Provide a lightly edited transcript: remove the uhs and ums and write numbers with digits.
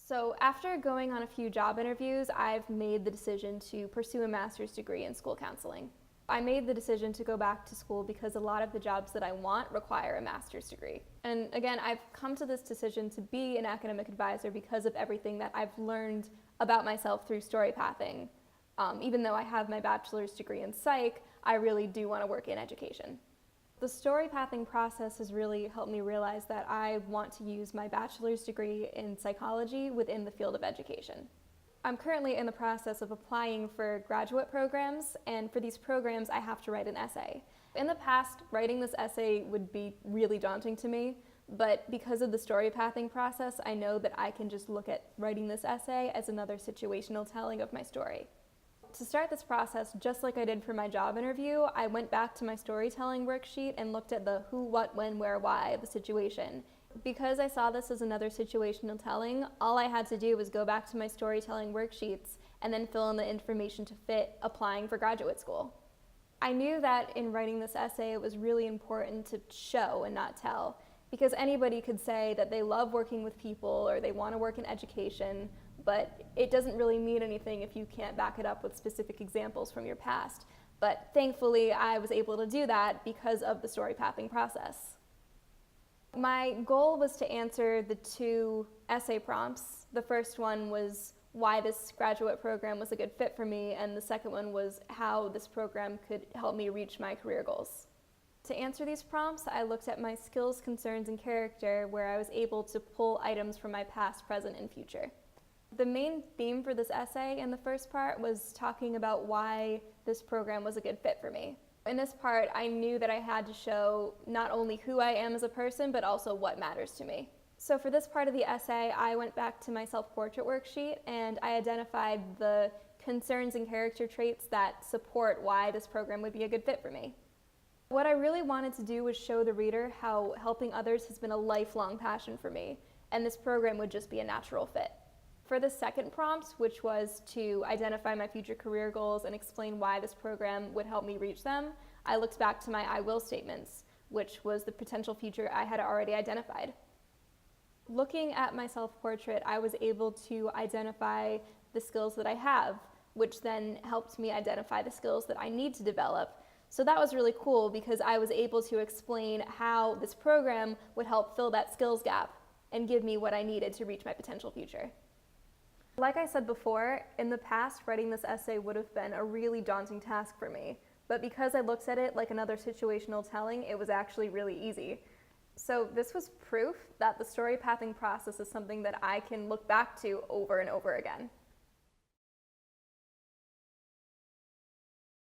So after going on a few job interviews, I've made the decision to pursue a master's degree in school counseling. I made the decision to go back to school because a lot of the jobs that I want require a master's degree. And again, I've come to this decision to be an academic advisor because of everything that I've learned about myself through story pathing. Even though I have my bachelor's degree in psych, I really do want to work in education. The story pathing process has really helped me realize that I want to use my bachelor's degree in psychology within the field of education. I'm currently in the process of applying for graduate programs, and for these programs I have to write an essay. In the past, writing this essay would be really daunting to me, but because of the story pathing process, I know that I can just look at writing this essay as another situational telling of my story. To start this process, just like I did for my job interview, I went back to my storytelling worksheet and looked at the who, what, when, where, why of the situation. Because I saw this as another situational telling, all I had to do was go back to my storytelling worksheets and then fill in the information to fit applying for graduate school. I knew that in writing this essay it was really important to show and not tell, because anybody could say that they love working with people or they want to work in education, but it doesn't really mean anything if you can't back it up with specific examples from your past. But thankfully, I was able to do that because of the story pathing process. My goal was to answer the two essay prompts. The first one was why this graduate program was a good fit for me, and the second one was how this program could help me reach my career goals. To answer these prompts, I looked at my skills, concerns, and character, where I was able to pull items from my past, present, and future. The main theme for this essay in the first part was talking about why this program was a good fit for me. In this part, I knew that I had to show not only who I am as a person, but also what matters to me. So for this part of the essay, I went back to my self-portrait worksheet and I identified the concerns and character traits that support why this program would be a good fit for me. What I really wanted to do was show the reader how helping others has been a lifelong passion for me, and this program would just be a natural fit. For the second prompt, which was to identify my future career goals and explain why this program would help me reach them, I looked back to my I will statements, which was the potential future I had already identified. Looking at my self-portrait, I was able to identify the skills that I have, which then helped me identify the skills that I need to develop. So that was really cool because I was able to explain how this program would help fill that skills gap and give me what I needed to reach my potential future. Like I said before, in the past, writing this essay would have been a really daunting task for me, but because I looked at it like another situational telling, it was actually really easy. So this was proof that the story pathing process is something that I can look back to over and over again.